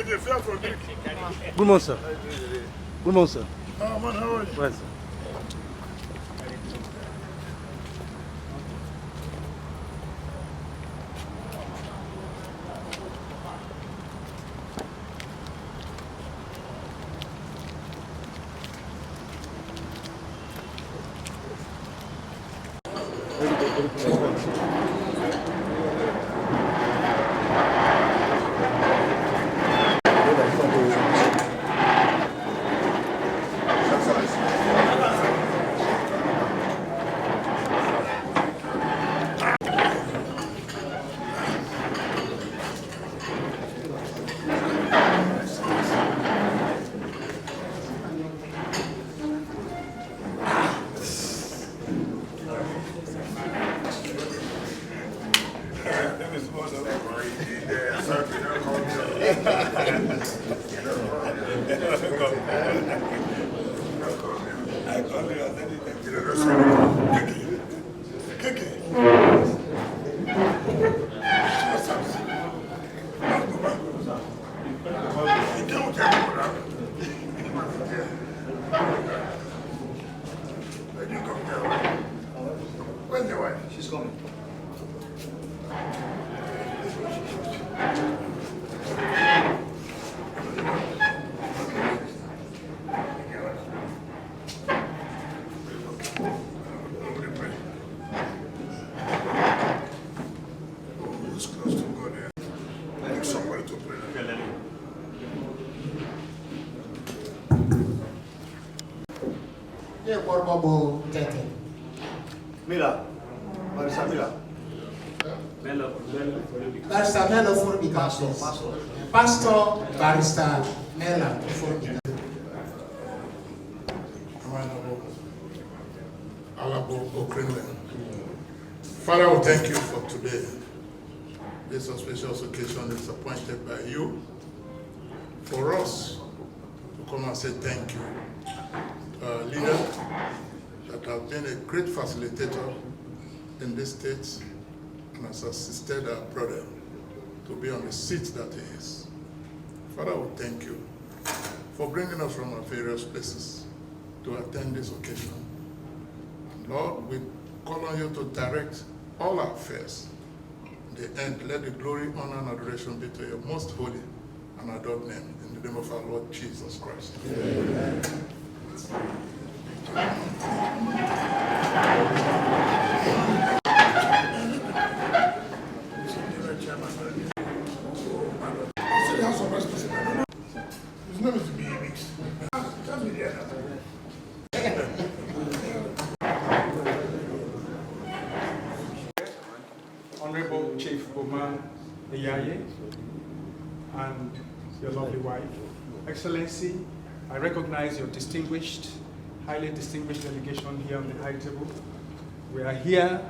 Good morning, sir. Good morning, sir. Oh, man, how are you? Well, sir. Where's your wife? She's coming. Who's close to go there? Like somebody to pray. Yeah, what about Ateke? Mila. Barista Mila. Barista Mela Furubica. Pastor Barista Mela Furubica. Father, we thank you for today. This auspicious occasion is appointed by you for us to come and say thank you to our leader that has been a great facilitator in this state and has assisted our brother to be on the seat that he is. Father, we thank you for bringing us from our various places to attend this occasion. Lord, we call on you to direct all our affairs. In the end, let the glory, honor, and adoration be to your most holy and adored name. In the name of our Lord Jesus Christ. Amen. His name is BMX. Tell me the other. Honorable Chief Boma Ijaw and your lovely wife. Excellency, I recognize your highly distinguished delegation here on the high table. We are here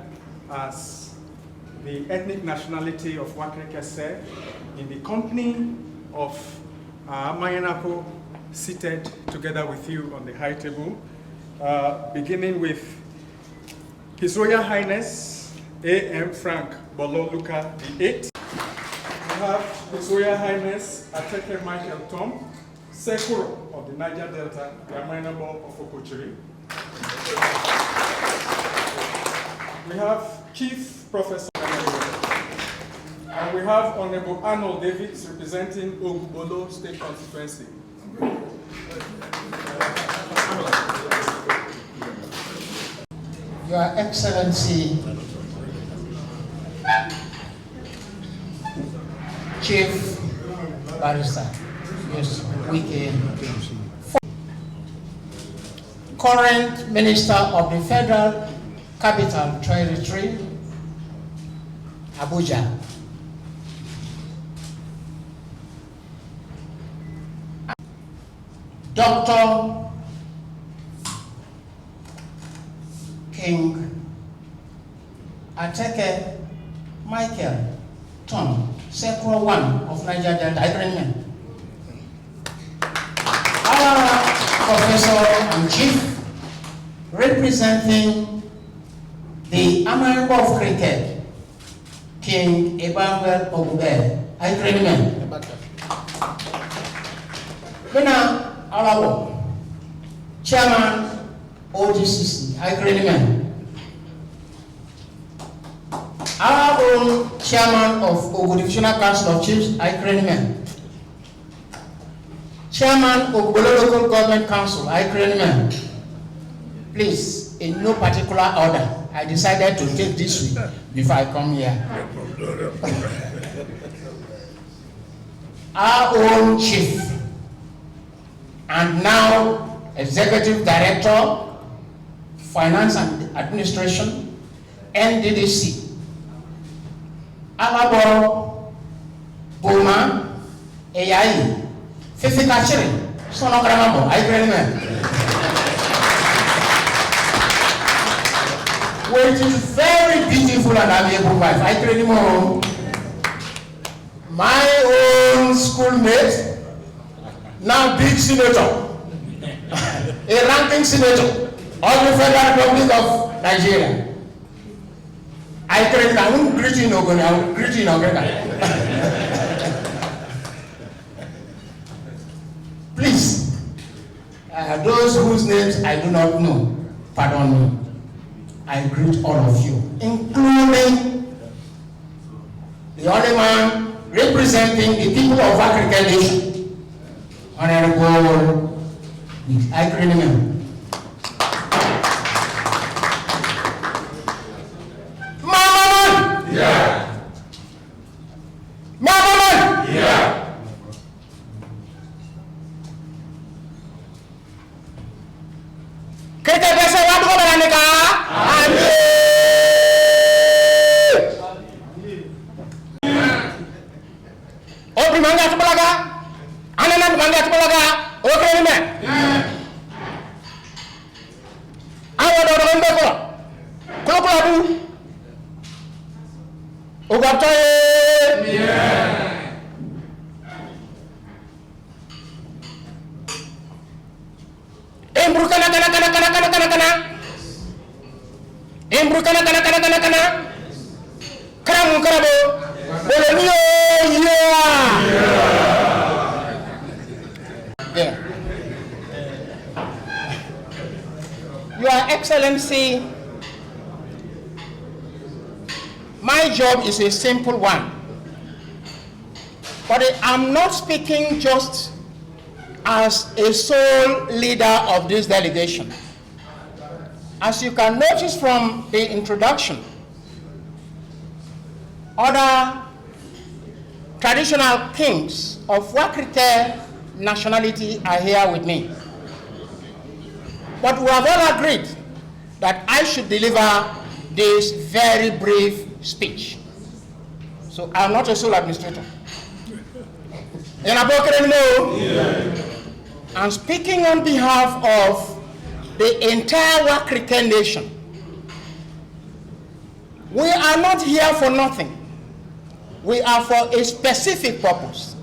as the ethnic nationality of Wike in the company of Mayanako seated together with you on the high table, beginning with His Royal Highness A.M. Frank Bololuka VIII. We have His Royal Highness Ateke Michael Tom, Sekuro of the Niger Delta, the Amainabo of Okochiri. We have Chief Professor, and we have Honorable Arnold Davids representing Ogubolo State Constituency. Your Excellency, Chief Barrister, yes, Wike, current Minister of the Federal Capital Territory, Abuja. Dr. King Ateke Michael Tom, Sector 1 of Niger Delta Agreement. Our Professor and Chief, representing the Amainabo of Cricket, King Emmanuel Ogube Agreement. Mina Alawo, Chairman OGCC, Agreement. Our own Chairman of Ogo Divisional Council of Chiefs, Agreement. Chairman of Bolo Local Government Council, Agreement. Please, in no particular order, I decided to take this week before I come here. Our own chief, and now Executive Director, Finance and Administration, NDDC. Alabo, Boma, Eyai, Fifi Kachiri, Sonogramabo, Agreement. Which is very beautiful and amiable wife. I create more. My own schoolmate, now big senator, a ranking senator of the Federal Republic of Nigeria. I create my own greeting Please, those whose names I do not know, pardon me. I greet all of you, including the only man representing the people of African nation, Honorable Agreement. Mama! Yeah. Mama! Yeah. Kita biasa waktu kau nikah. Oh, bimangga sebelaga, anak-anak bimangga sebelaga, oke ni meh. Awak orang beko, kalau abu, ugap cai. Embru kana. Embru kana. Keramu kerabo, boleh niyo. Yeah. Your Excellency, my job is a simple one, but I'm not speaking just as a sole leader of this delegation. As you can notice from the introduction, other traditional kings of Wakrite nationality are here with me. But we have all agreed that I should deliver this very brief speech. So I'm not a sole administrator. I'm speaking on behalf of the entire Wakrite nation. We are not here for nothing. We are for a specific purpose.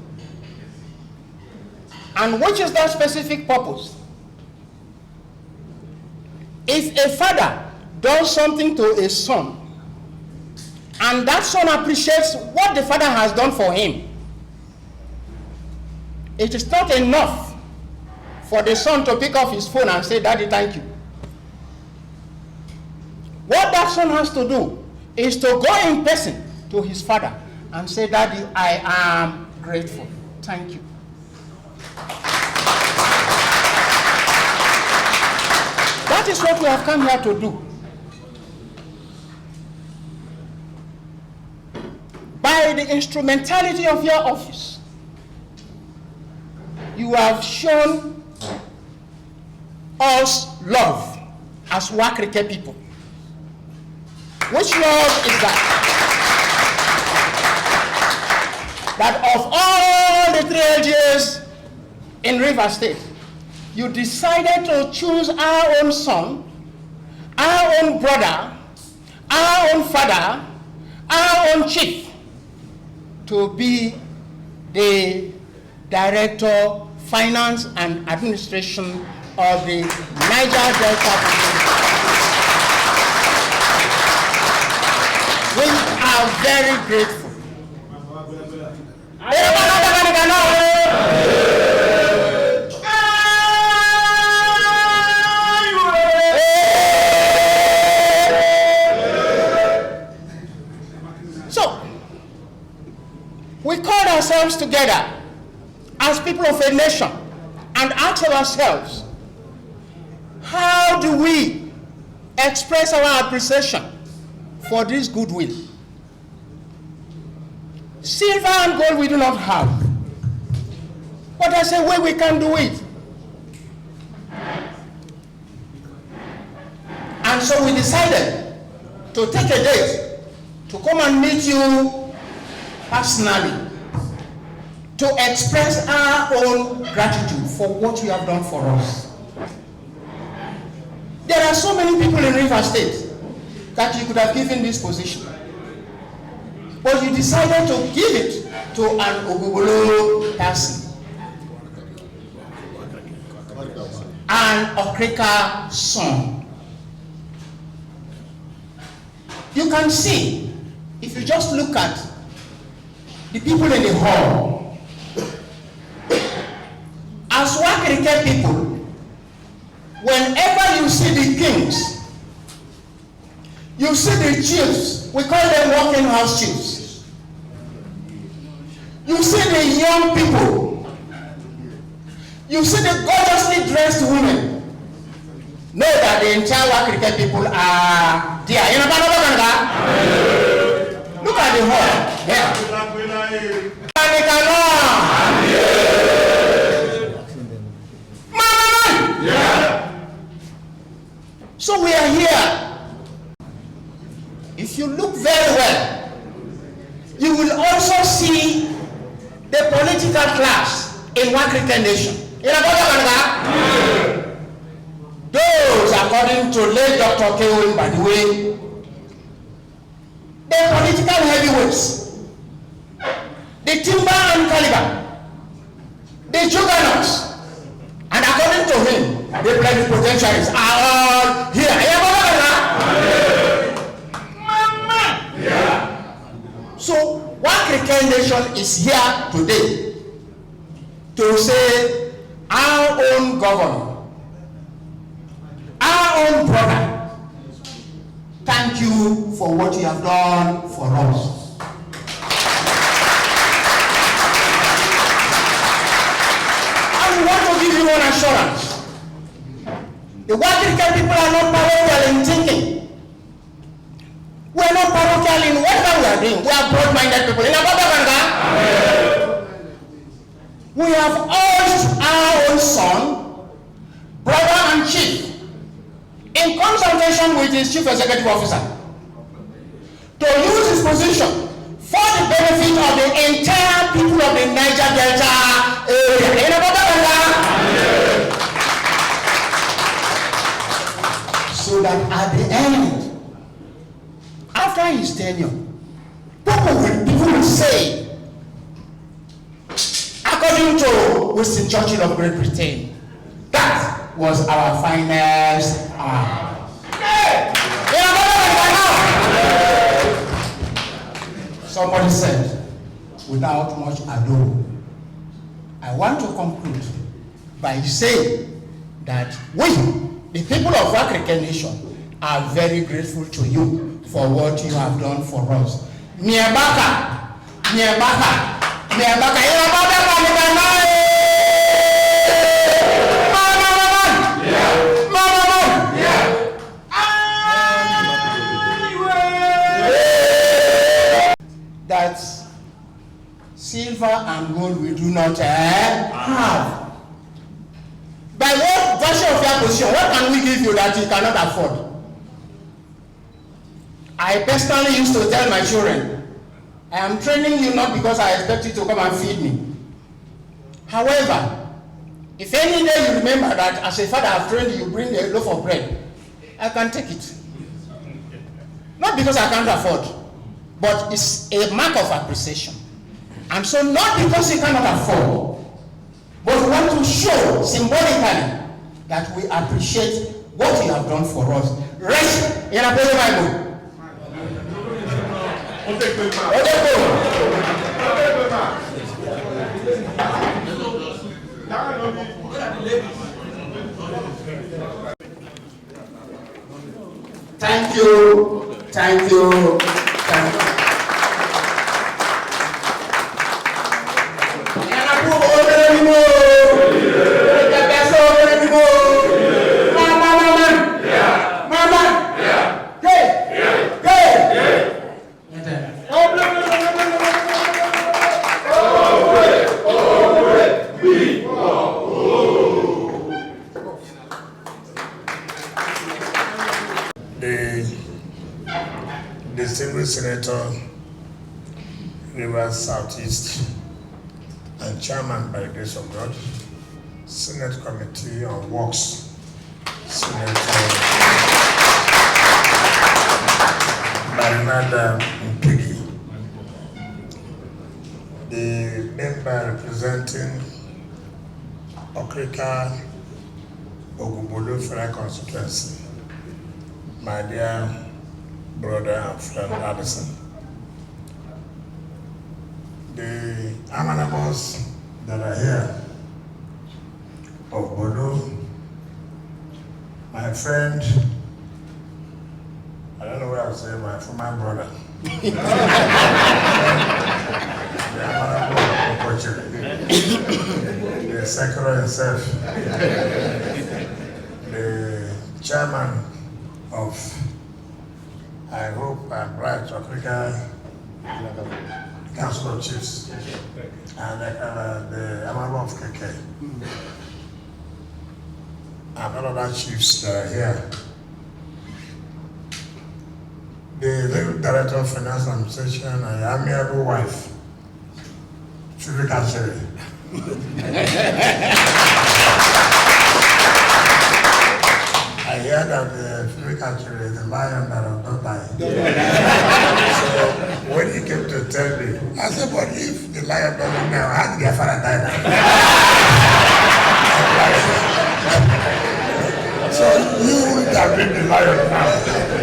And which is that specific purpose? If a father does something to a son, and that son appreciates what the father has done for him, it is not enough for the son to pick up his phone and say, "Daddy, thank you." What that son has to do is to go in person to his father and say, "Daddy, I am grateful. Thank you." That is what we have come here to do. By the instrumentality of your office, you have shown us love as Wakrite people. Which love is that? That of all the 3 LGAs in River State, you decided to choose our own son, our own brother, our own father, our own chief to be the Director, Finance and Administration of the Niger Delta. We are very grateful. we called ourselves together as people of a nation and asked ourselves, how do we express our appreciation for this goodwill? Silver and gold we do not have, but there's a way we can do it. And so we decided to take a date to come and meet you personally to express our own gratitude for what you have done for us. There are so many people in River State that you could have given this position, but you decided to give it to an Ogugolo person, an Okrika son. You can see, if you just look at the people in the hall, as Wike people, whenever you see the kings, you see the chiefs, we call them working house chiefs. You see the young people, you see the gorgeously dressed women. Know that the entire Wike people are there. You know, look at the hall. Yeah. Yeah. So we are here. If you look very well, you will also see the political class in Wike nation. You know, those, according to late Dr. Keown, by the way, the political heavyweights, the timber and caliber, the juggernauts, and according to him, the plenipotentiaries are all here. Yeah. So, Wike nation is here today to say our own governor, our own brother, thank you for what you have done for us. And we want to give you one assurance. The Wike people are not parochial in thinking. We are not parochial in whatever we are doing. We are broad-minded people. We have urged our own son, brother and chief, in consultation with his chief executive officer, to use his position for the benefit of the entire people of the Niger Delta area. So that at the end, after his tenure, people will say, according to Winston Churchill of Great Britain, that was our finest hour. Somebody said, without much ado, I want to conclude by saying that we, the people of Wike nation, are very grateful to you for what you have done for us. Niabaka, that silver and gold we do not have. By what version of your position, what can we give you that you cannot afford? I personally used to tell my children, I am training you not because I expect you to come and feed me. However, if any day you remember that as a father I have trained you, bring a loaf of bread, I can take it. Not because I can't afford, but it's a mark of appreciation. And so not because you cannot afford, but we want to show symbolically that we appreciate what you have done for us. Rest in a Bible. Thank you. Senator, Rivers Southeast, and Chairman by the grace of God, Senate Committee on Works, Senator Barinada Mpigi, the member representing Okrika Ogubolo Federal Constituency, my dear brother and friend Addison. The honorables that are here of Bodo, my friend, I don't know what I'll say, my former brother. The honorable the secretary himself, the chairman of I hope I'm right, Africa Council of Chiefs, and the Honorable of Ateke, and all other chiefs that are here. The legal director of finance administration and your amiable wife, Chivika Cherry. I hear that the Chivika Cherry is the lion that has not died. So when he came to tell me, I said, but if the lion doesn't know, how did their father die now? So you would have been the lion now.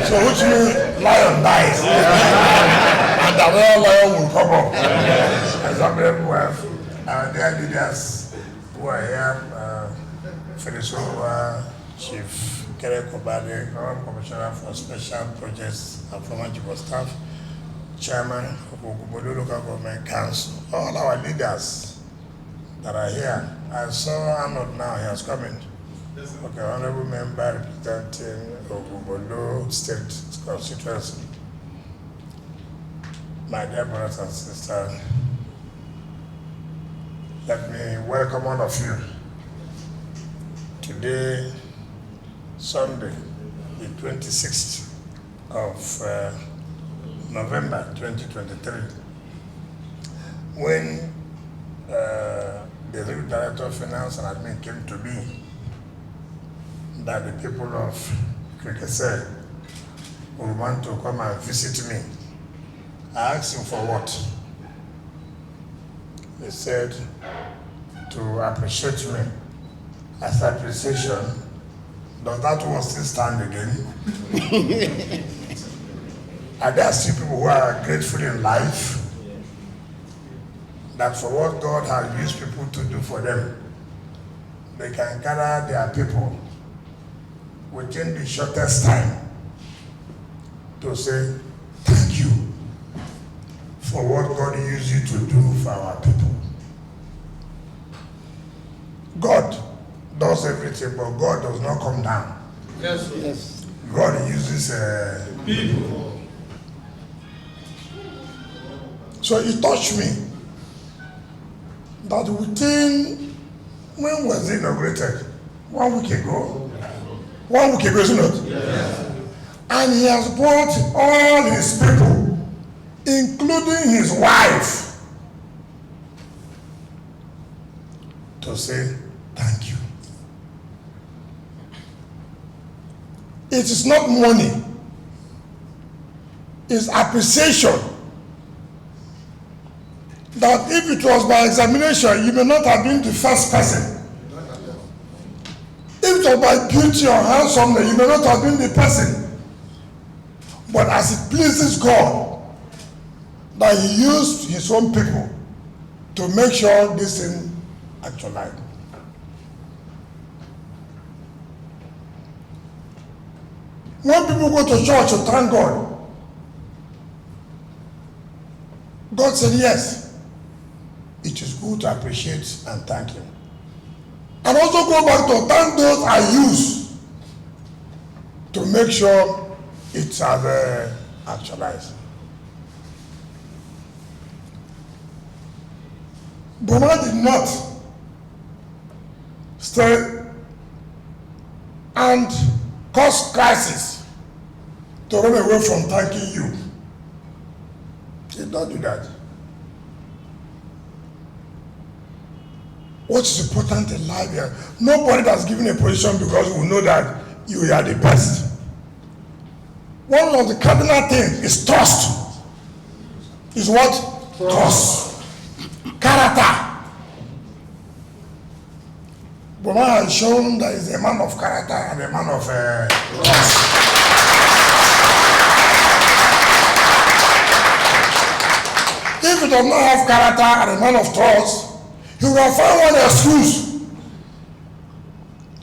So which means lion dies. And another lion will come up. And some people have their leaders who are here, Felisova, Chief Kere Kobade, Honorable Commissioner for Special Projects and former Chief of Staff, Chairman of Ogubodo Local Government Council, all our leaders that are here. I saw Arnold now, he has come in. Okay, honorable member representing Ogubodo State Constituency. My dear brothers and sisters, let me welcome all of you. Today, Sunday, the 26th of November 2023, when the Legal Director of Finance and Admin came to me, that the people of Krikese would want to come and visit me. I asked him for what? He said to appreciate me. As appreciation, does that one still stand again? Are there still people who are grateful in life that for what God has used people to do for them, they can gather their people within the shortest time to say thank you for what God used you to do for our people. God does everything, but God does not come down. Yes. Yes. God uses People. So it touched me that within, when was it inaugurated? 1 week ago. 1 week ago, isn't it? Yes. And he has brought all his people, including his wife, to say thank you. It is not money, it's appreciation. That if it was by examination, you may not have been the first person. If it was by beauty or handsomeness, you may not have been the person. But as it pleases God, that he used his own people to make sure this thing actualized. When people go to church to thank God, God said yes, it is good to appreciate and thank him. And also go back to thank those I use to make sure it has actualized. Boma did not stay and cause crisis to run away from thanking you. should not do that. What is important in life here? Nobody has given a position because we know that you are the best. One of the cardinal things is trust. Is what? Trust. Character. Boma has shown that he's a man of character and a man of trust. If he does not have character and a man of trust, he will find one excuse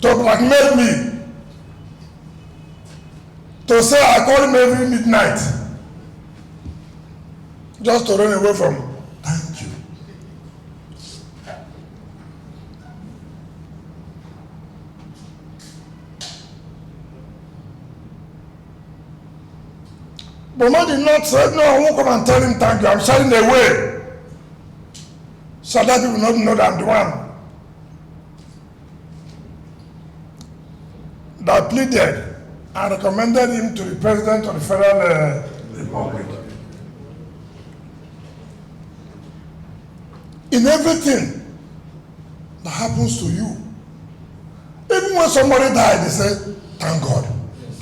to blackmail me, to say I call him every midnight, just to run away from thank you. Boma did not say, no, I won't come and tell him thank you. I'm shying away. So that people not know that I'm the one that pleaded and recommended him to the President of the Federal Republic. In everything that happens to you, even when somebody died, they say, thank God.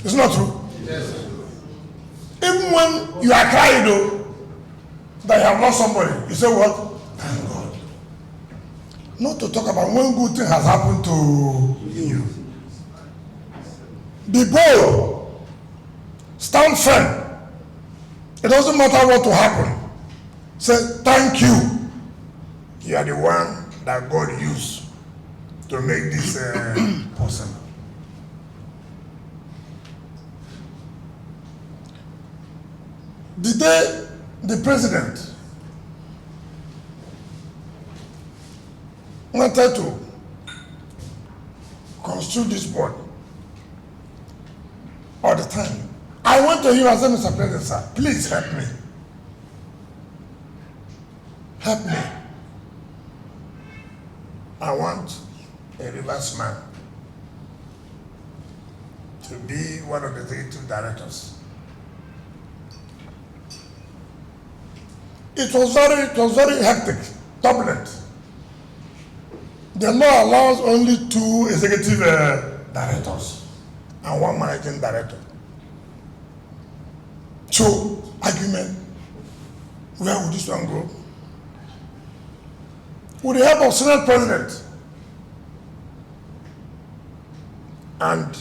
It's not true. Yes. Even when you are crying though, that you have lost somebody, you say what? Thank God. Not to talk about when good thing has happened to you. Be bold. Stand firm. It doesn't matter what will happen. Say thank you. You are the one that God used to make this possible. The day the president wanted to construct this board, all the time, I went to him and said, Mr. President, sir, please help me. Help me. I want a reverse man to be one of the executive directors. It was very hectic, turbulent. The law allows only 2 executive directors and 1 managing director. So, argument, where would this one go? With the help of Senate President and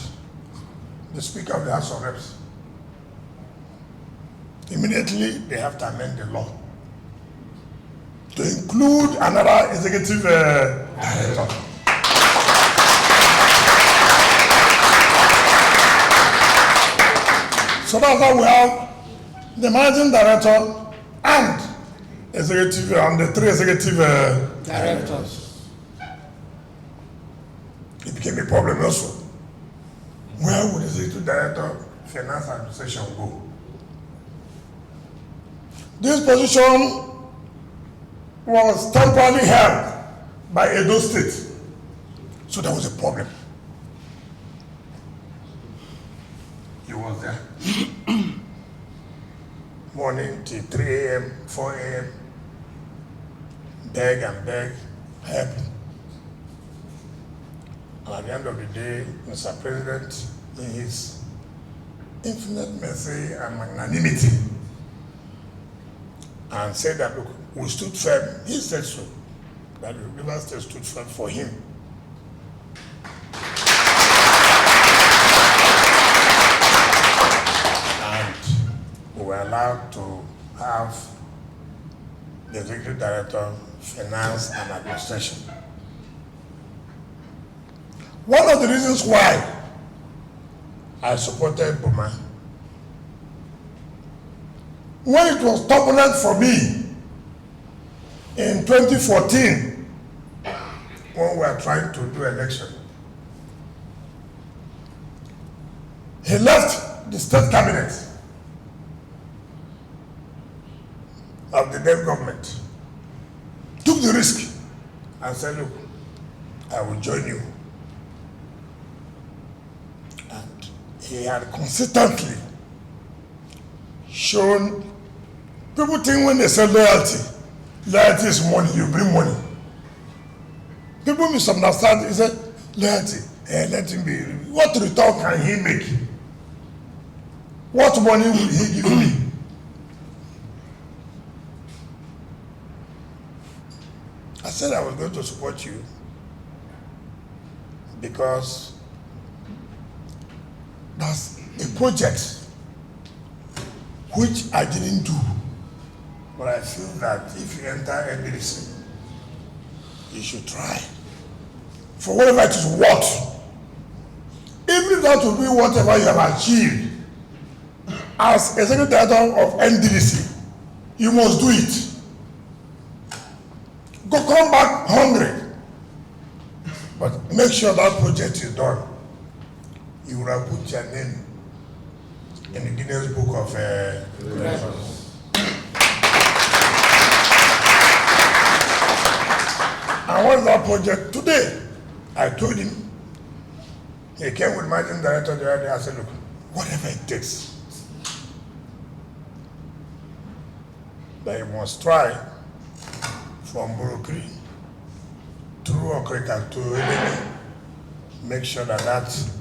the Speaker of the House of Reps, immediately they have to amend the law to include another executive director. So that's how we have the managing director and executive and the 3 executive directors. It became a problem also. Where would the executive director, finance administration go? This position was temporarily held by Edo State. So there was a problem. He was there. Morning till 3 a.m., 4 a.m. Beg and beg, help. And at the end of the day, Mr. President, in his infinite mercy and magnanimity, and said that, look, we stood firm. He said so, that the River State stood firm for him. And we were allowed to have the Executive Director, Finance and Administration. One of the reasons why I supported Boma, when it was turbulent for me in 2014, when we were trying to do election, he left the state cabinet of the then government, took the risk and said, look, I will join you. And he had consistently shown People think when they say loyalty, loyalty is money, you bring money. People misunderstand, he said, loyalty, let him be. What return can he make? What money will he give me? I said I was going to support you because that's a project which I didn't do. But I feel that if you enter NDC, you should try. For whatever it is worth. Even if that will be whatever you have achieved as executive director of NDC, you must do it. Go come back hungry. But make sure that project is done. You will have put your name in the Guinness Book of Records. And what's that project today? I told him, he came with managing director the other day. I said, look, whatever it takes, that you must try from Burukri through Okrika to Eleme, make sure that that's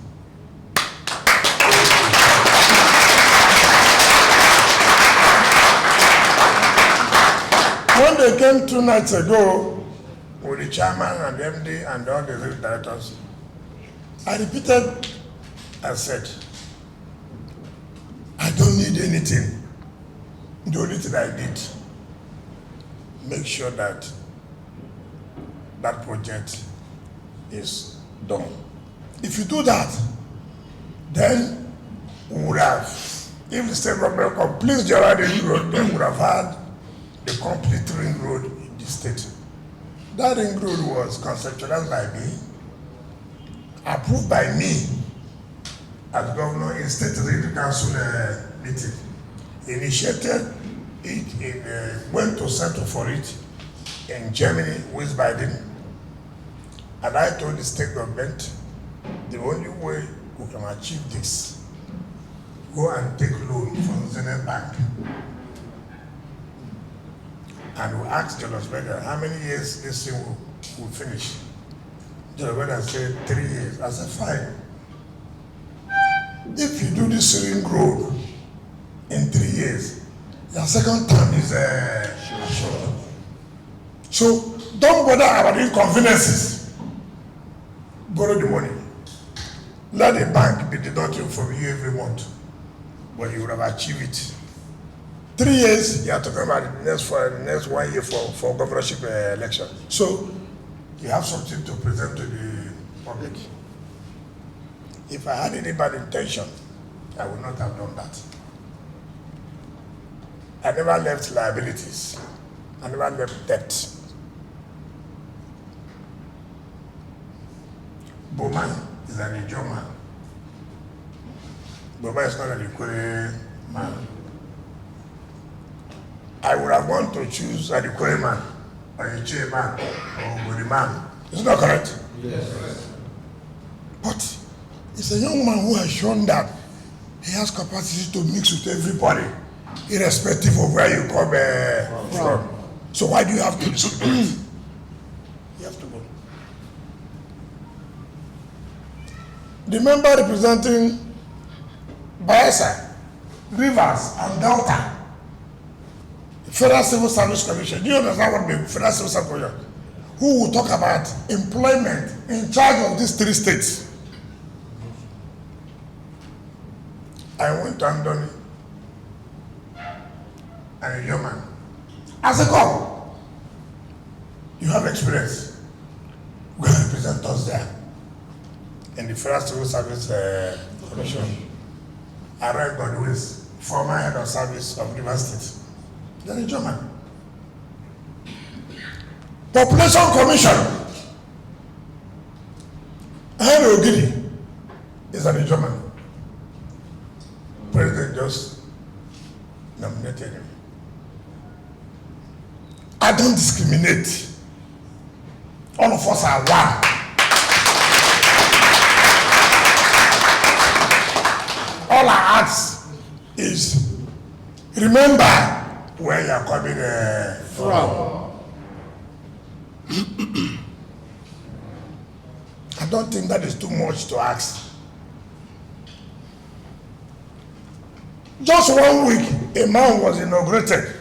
when they came 2 nights ago with the chairman and the MD and all the executive directors, I repeated, I said, I don't need anything. The only thing I did, make sure that that project is done. If you do that, then we would have, if the state government completes the other ring road, then we would have had the complete ring road in the state. That ring road was conceptualized by me, approved by me as governor in state executive council meeting. Initiated it, went to settle for it in Germany with Biden. And I told the state government, the only way we can achieve this, go and take loan from Zenith Bank. And we asked Julius Berger, how many years this thing will finish? Julius Berger said 3 years. I said, fine. If you do this ring road in 3 years, your second term is short. So don't bother about inconveniences. Borrow the money. Let the bank be deducting from you every month, but you would have achieved it. 3 years, you are talking about the next 1 year for governorship election. So you have something to present to the public. If I had any bad intention, I would not have done that. I never left liabilities. I never left debt. Bowman is an Ijaw man. Bowman is not an Ikwere man. I would have wanted to choose an Ikwere man, or a Ijaw man, or a Ogoni man. Is that correct? Yes. But it's a young man who has shown that he has capacity to mix with everybody, irrespective of where you come from. So why do you have to discriminate? You have to go. The member representing Bayelsa, Rivers, and Delta, Federal Civil Service Commission. Do you understand what the Federal Civil Service Commission? Who will talk about employment in charge of these 3 states? I went to Andoni and a young man. I said, come, you have experience. Go and represent us there in the Federal Civil Service Commission. I read Godwin's former head of service of Rivers State. Then a German. Population Commission. Henry Ogidi is an German. President just nominated him. I don't discriminate. All of us are one. All I ask is remember where you are coming from. I don't think that is too much to ask. Just 1 week, a man was inaugurated.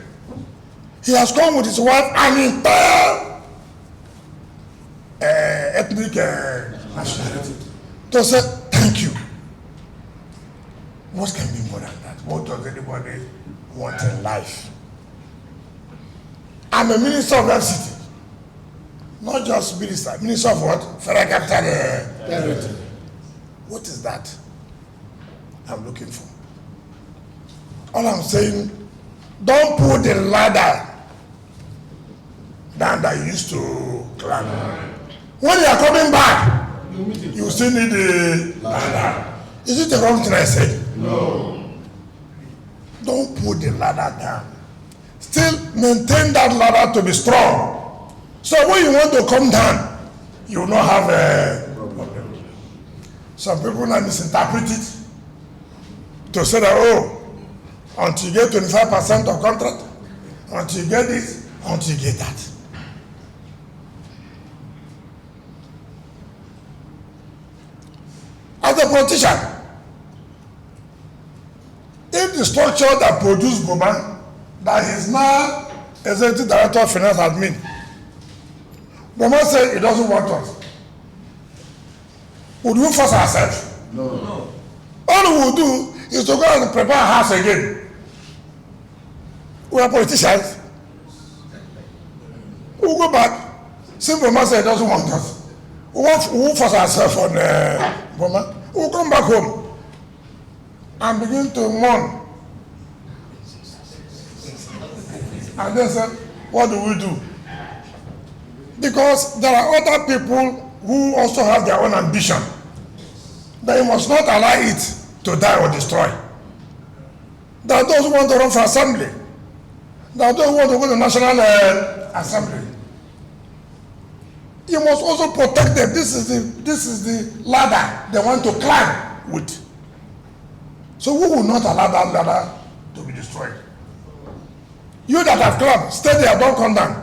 He has come with his wife and entire ethnic nationality to say thank you. What can be more than that? What does anybody want in life? I'm a minister of that city. Not just minister. Minister of what? Federal Capital Territory. What is that I'm looking for? All I'm saying, don't put the ladder down that you used to climb. When you are coming back, you still need the ladder. Is it the wrong thing I said? No. Don't put the ladder down. Still maintain that ladder to be strong. So when you want to come down, you will not have a problem. Some people now misinterpret it to say that, oh, until you get 25% of contract, until you get this, until you get that. As a politician, if the structure that produced Boma, that is now Executive Director of Finance Admin, Boma said he doesn't want us, would we force ourselves? No. All we will do is to go and prepare a house again. We are politicians. We will go back. Since Boma said he doesn't want us, we will force ourselves on Boma. We will come back home and begin to mourn. And then say, what do we do? Because there are other people who also have their own ambition. That you must not allow it to die or destroy. There are those who want to run for assembly. There are those who want to go to National Assembly. You must also protect them. This is the ladder they want to climb with. So we will not allow that ladder to be destroyed. You that have climbed, stay there, don't come down.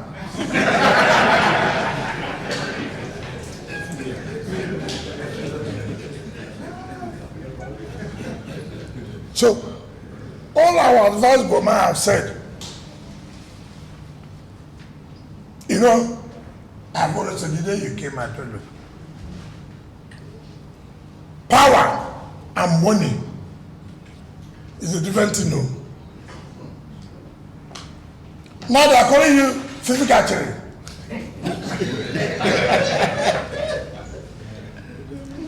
So, all our advice Boma have said, you know, I've always said the day you came, I told you, power and money is a different thing, no? Now they are calling you physical actually.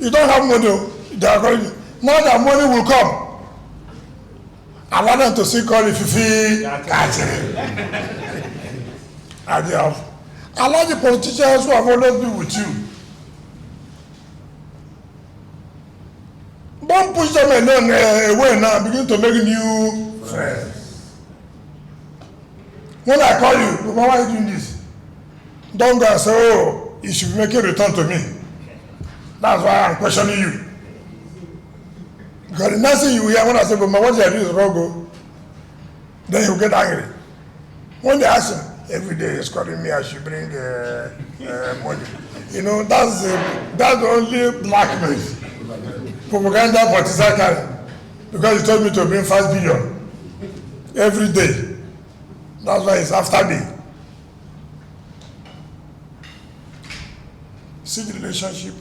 You don't have money, they are calling you. Now that money will come. Allow them to see call you Fifi Kachiri. Allow the politicians who have always been with you. Don't push them alone away now and begin to make new friends. When I call you, why are you doing this? Don't go and say, oh, you should make a return to me. That's why I'm questioning you. Because the next thing you hear when I say, but what did I do is wrong, then he'll get angry. When they ask him, every day he's calling me, I should bring money. You know, that's the only blackmail. Propaganda politician, because he told me to bring 5 billion every day. That's why he's after me. See the relationship,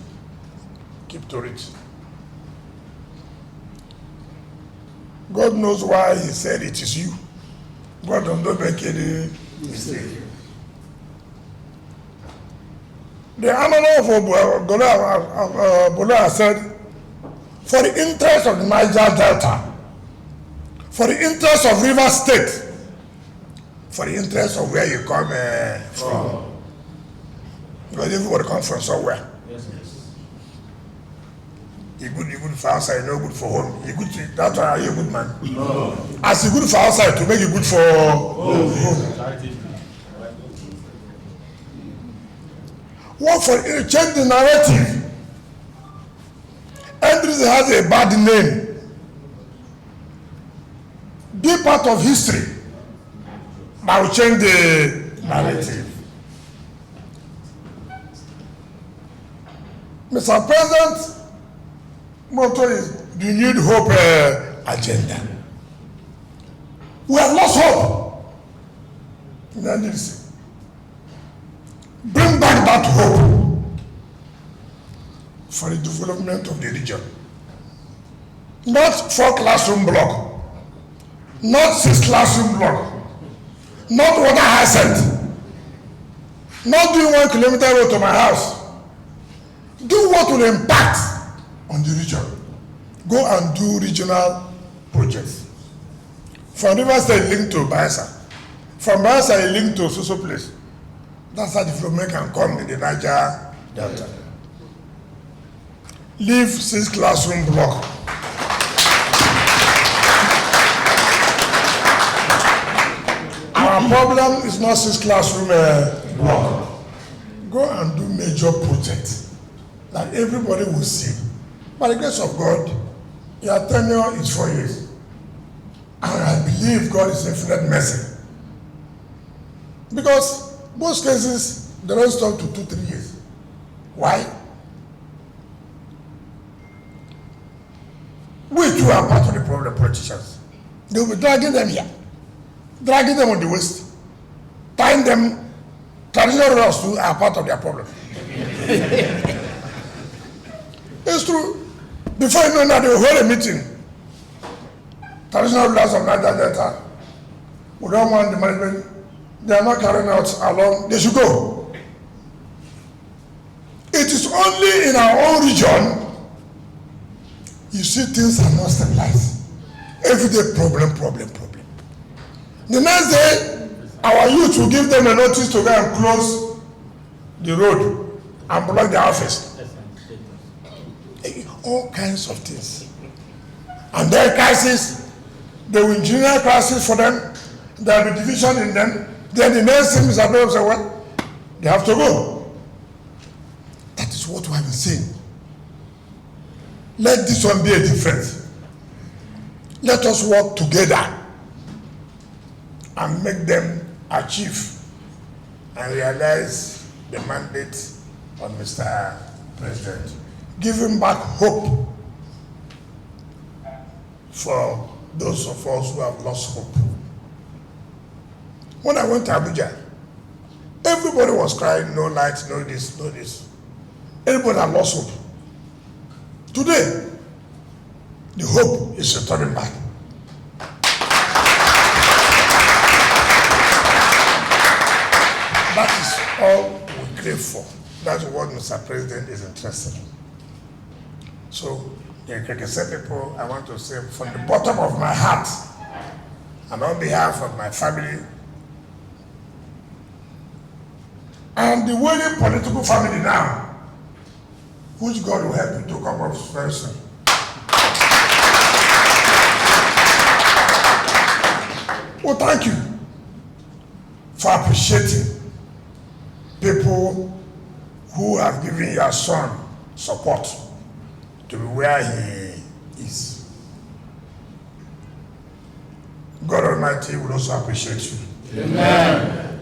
keep to it. God knows why he said it is you. God don't make any mistake. The analog of Bola said, for the interest of the Niger Delta, for the interest of River State, for the interest of where you come from. Because everybody comes from somewhere. Yes. You're good for outside, no good for home. You're good to, that's why you're a good man. No. As you're good for outside, to make you good for home. What for change the narrative? Andrews has a bad name. Be part of history. But I will change the narrative. Mr. President, motto is renewed hope agenda. We have lost hope. Bring back that hope for the development of the region. Not 4 classroom block, not 6 classroom block, not water hydrant, not doing 1 kilometer road to my house. Do what will impact on the region. Go and do regional projects. From River State linked to Bayelsa. From Bayelsa linked to Soso place. That's how development can come in the Niger Delta. Leave 6 classroom block. Our problem is not 6 classroom block. Go and do major projects that everybody will see. By the grace of God, your tenure is 4 years. And I believe God is infinite mercy. Because most cases, they don't stop to 2-3 years. Why? We too are part of the problem, politicians. They will be dragging them here, dragging them on the waist, tying them. Traditional rulers too are part of their problem. It's true. Before you know that, they will hold a meeting. Traditional rulers of Niger Delta, we don't want the management, they are not carrying out along, they should go. It is only in our own region you see things are not stabilized. Every day problem. The next day, our youth will give them a notice to go and close the road and block the office. All kinds of things. And their crisis, they will engineer crisis for them. There will be division in them. Then the next thing is that they say, well, they have to go. That is what we have been saying. Let this one be a difference. Let us work together and make them achieve and realize the mandate of Mr. President. Giving back hope for those of us who have lost hope. When I went to Abuja, everybody was crying, no light, no this, no this. Everybody had lost hope. Today, the hope is returning back. That is all we crave for. That's what Mr. President is interested in. So, the Kekese people, I want to say from the bottom of my heart and on behalf of my family and the winning political family now, which God will help you to come up very soon. Well, thank you for appreciating people who have given your son support to be where he is. God Almighty will also appreciate you. Amen.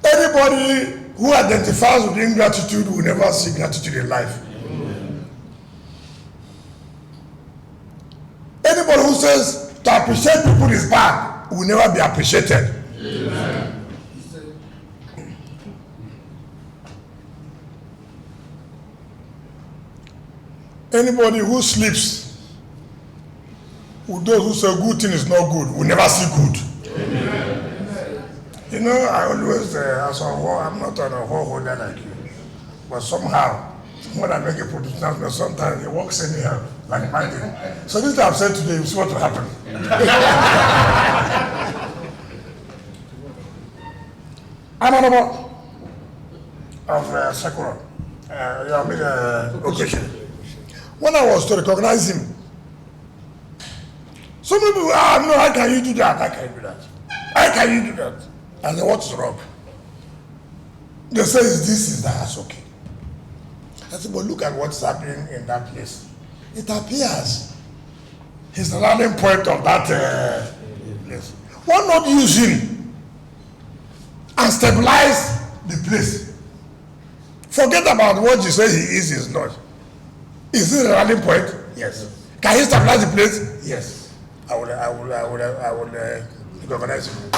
Anybody who identifies with ingratitude will never see gratitude in life. Amen. Anybody who says to appreciate people is bad will never be appreciated. Amen. Anybody who sleeps with those who say good thing is not good will never see good. Amen. You know, I always, as a whole, I'm not on a whole holder like you. But somehow, when I make a production, sometimes it works anyhow, like my thing. So this I've said today, you see what will happen. I'm of Sakura. I mean, occasion. When I was to recognize him, some people, no, how can you do that? How can you do that? How can you do that? I said, what's wrong? They say, this is that. That's okay. I said, but look at what's happening in that place. It appears he's the landing point of that place. Why not use him and stabilize the place. Forget about what you say he is not. Is it a rallying point? Yes. Can he stabilize the place? Yes. I will recognize him.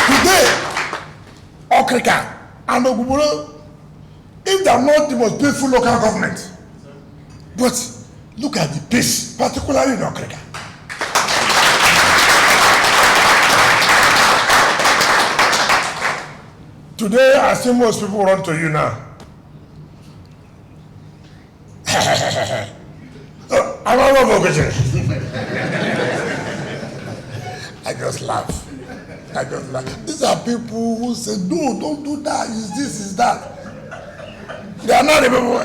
Today, Okrika and Oguboro, if they are not the most peaceful local government, but look at the peace, particularly in Okrika. Today, I see most people run to you now. I'm not vocation. I just laugh. These are people who say, no, don't do that. Is this, is that. They are not the people.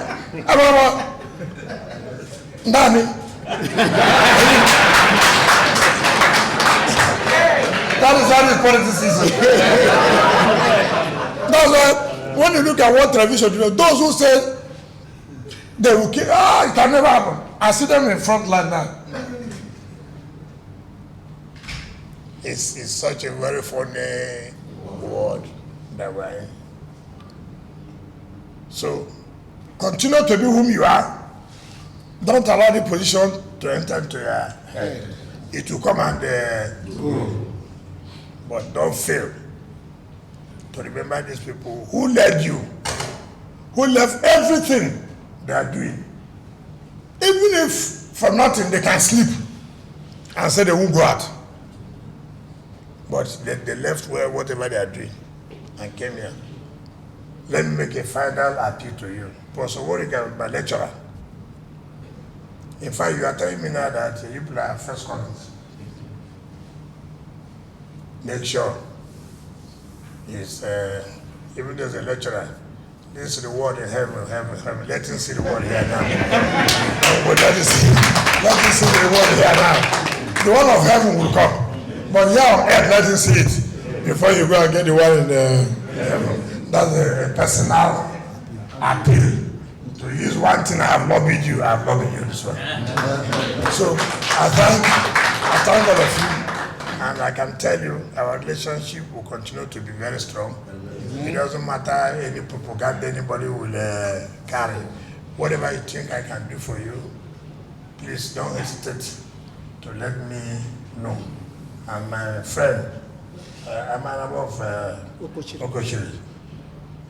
Nani. That is how this politics is. That's why when you look at what television, you know, those who say they will kill, it can never happen. I see them in front line now. It's such a very funny word that way. So continue to be whom you are. Don't allow the position to enter into your head. It will come and go. But don't fail to remember these people who led you, who left everything they are doing. Even if for nothing they can sleep and say they won't go out. But they left whatever they are doing and came here. Let me make a final appeal to you. Professor Wike, my lecturer. In fact, you are telling me now that you are first cousins. Make sure is even as a lecturer, this is the word in heaven. Let him see the word here now. But let him see the word here now. The one of heaven will come. But here on earth, let him see it before you go and get the one in heaven. That's a personal appeal. To use one thing, I have lobbied you this one. So I thank all of you. And I can tell you, our relationship will continue to be very strong. It doesn't matter any propaganda anybody will carry. Whatever you think I can do for you, please don't hesitate to let me know. And my friend, I'm of Okochiri.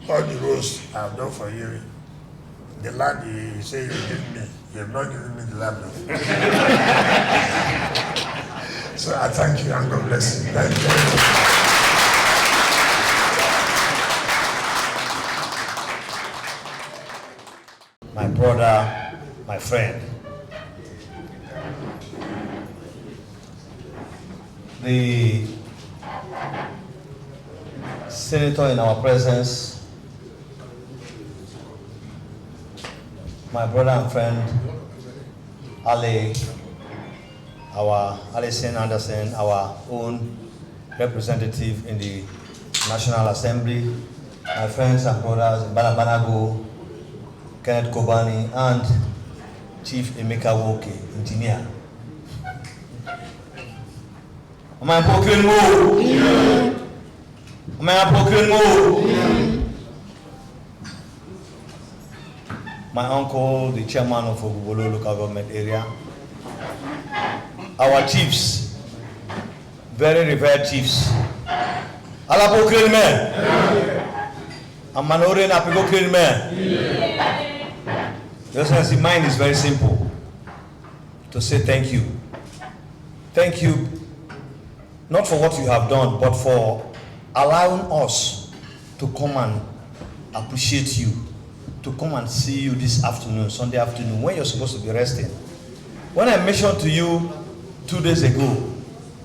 All the roads I've done for you, the land you say you give me, you have not given me the land. So I thank you and God bless you. Thank you. My brother, my friend, the senator in our presence, my brother and friend, Alison Anderson, our own representative in the National Assembly, my friends and brothers, Banago, Kenneth Kobani, and Chief Emeka Wike, engineer. Am I proclaiming more? Am I proclaiming more? My uncle, the chairman of Ogubolo local government area. Our chiefs, very revered chiefs. Allah proclaiming. Amanore na proclaiming. Your Excellency, mine is very simple. To say thank you. Thank you, not for what you have done, but for allowing us to come and appreciate you, to come and see you this afternoon, Sunday afternoon, when you're supposed to be resting. When I mentioned to you 2 days ago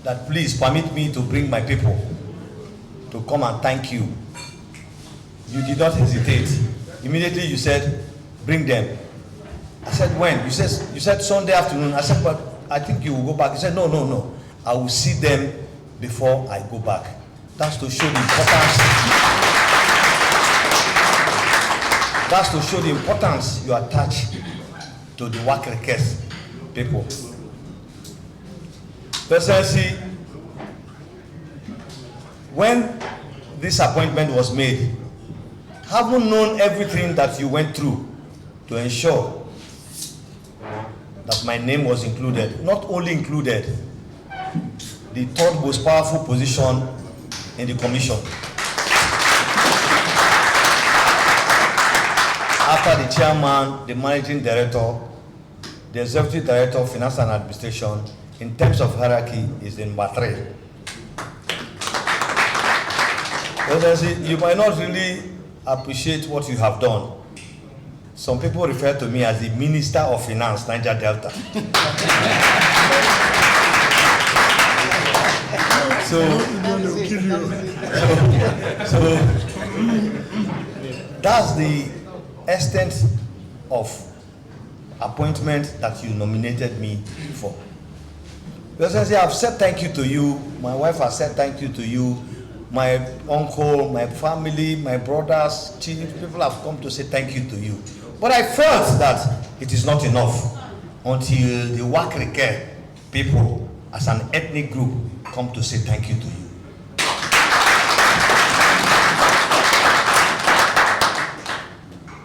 that please permit me to bring my people to come and thank you, you did not hesitate. Immediately you said, bring them. I said, when? You said Sunday afternoon. I said, but I think you will go back. You said, no. I will see them before I go back. That's to show the importance. That's to show the importance you attach to the Wike people. Excellency, when this appointment was made, having known everything that you went through to ensure that my name was included, not only included, the third most powerful position in the commission. After the chairman, the managing director, the executive director of finance and administration, in terms of hierarchy, is the number 3. You might not really appreciate what you have done. Some people refer to me as the Minister of Finance, Niger Delta. So that's the extent of appointment that you nominated me for. Because I've said thank you to you, my wife has said thank you to you, my uncle, my family, my brothers, chief, people have come to say thank you to you. But I felt that it is not enough until the Wike people as an ethnic group come to say thank you to you.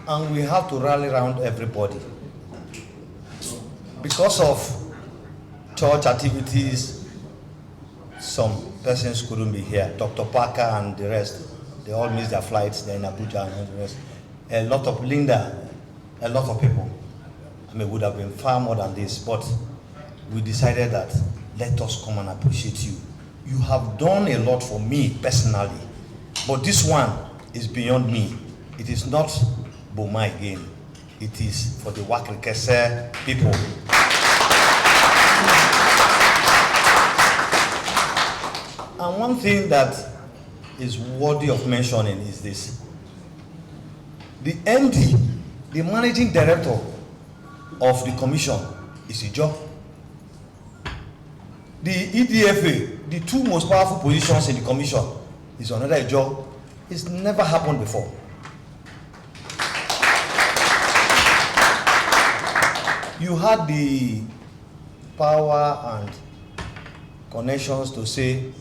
And we have to rally around everybody. Because of church activities, some persons couldn't be here. Dr. Parker and the rest, they all missed their flights. They're in Abuja and the rest. A lot of Linda, a lot of people. I mean, would have been far more than this, but we decided that let us come and appreciate you. You have done a lot for me personally, but this one is beyond me. It is not Boma again. It is for the Wike people. And one thing that is worthy of mentioning is this. The MD, the managing director of the commission is Ijaw. The EDFA, the 2 most powerful positions in the commission, is another Ijaw. It's never happened before. You had the power and connections to say,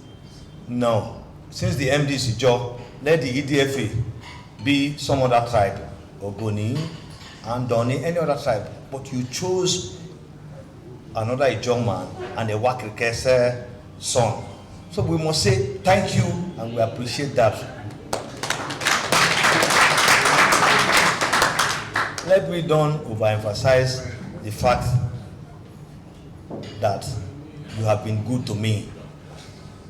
no, since the MD is Ijaw, let the EDFA be some other tribe, Ogoni, Andoni, any other tribe. But you chose another Ijaw man and a Wike son. So we must say thank you and we appreciate that. Let me don't overemphasize the fact that you have been good to me.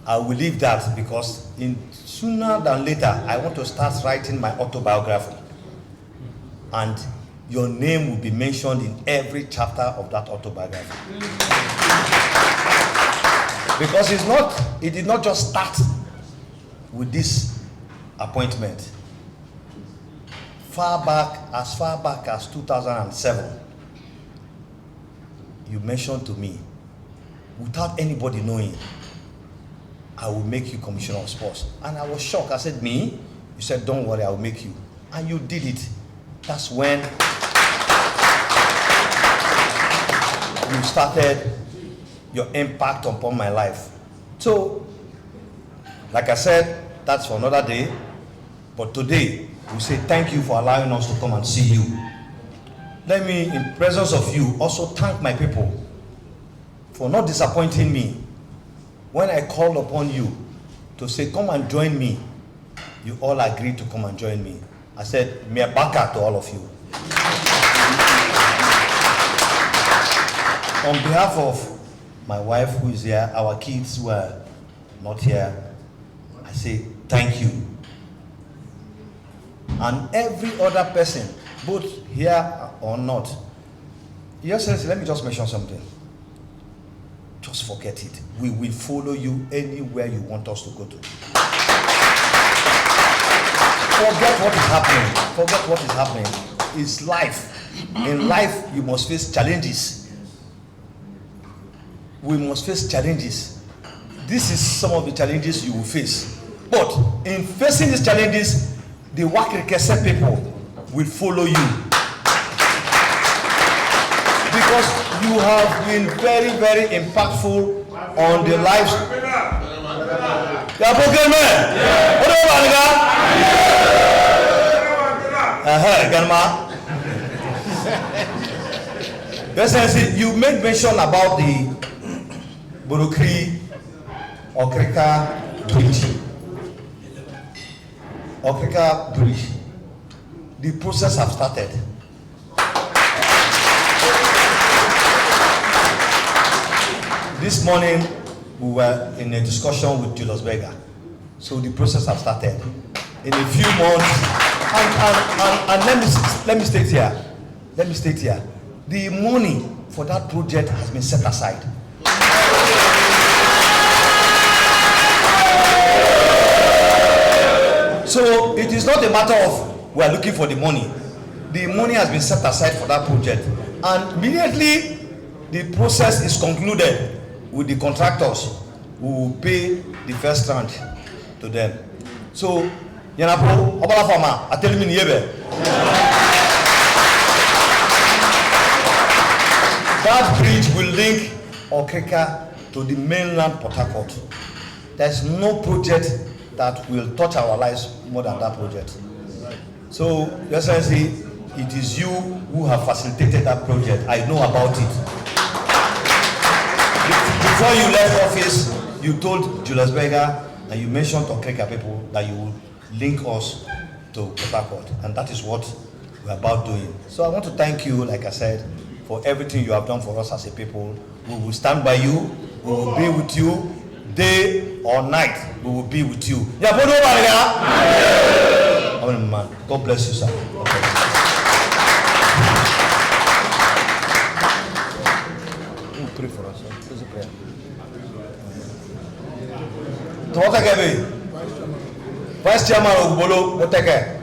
I will leave that because sooner than later, I want to start writing my autobiography. And your name will be mentioned in every chapter of that autobiography. Because it did not just start with this appointment. Far back as 2007, you mentioned to me, without anybody knowing, I will make you Commissioner of Sports. And I was shocked. I said, me? You said, don't worry, I will make you. And you did it. That's when you started your impact upon my life. So, like I said, that's for another day. But today, we say thank you for allowing us to come and see you. Let me, in presence of you, also thank my people for not disappointing me. When I called upon you to say, come and join me, you all agreed to come and join me. I said, "Mea baka" to all of you. On behalf of my wife who is here, our kids who are not here, I say thank you. And every other person, both here or not, let me just mention something. Just forget it. We will follow you anywhere you want us to go to. Forget what is happening. Forget what is happening. It's life. In life, you must face challenges. We must face challenges. This is some of the challenges you will face. But in facing these challenges, the Wike people will follow you. Because you have been very, very impactful on the lives. You made mention about the Burukri Okrika Bridge. Okrika Bridge. The process have started. This morning we were in a discussion with Julius Berger. So the process have started. In a few months, and let me state here. The money for that project has been set aside. So it is not a matter of we are looking for the money. The money has been set aside for that project, and immediately the process is concluded with the contractors who will pay the first tranche to them. So, Yanapo, Obala Fama, I tell you in Yebe. That bridge will link Okrika to the mainland Port Harcourt. There's no project that will touch our lives more than that project. So, Your Excellency, it is you who have facilitated that project. I know about it. Before you left office, you told Julius Berger and you mentioned to Okrika people that you would link us to Port Harcourt, and that is what we're about doing. So I want to thank you, like I said, for everything you have done for us as a people. We will stand by you. We will be with you day or night. We will be with you. God bless you, sir. Pray for us, sir. Please pray. Vice Chairman of Bolo, Ateke.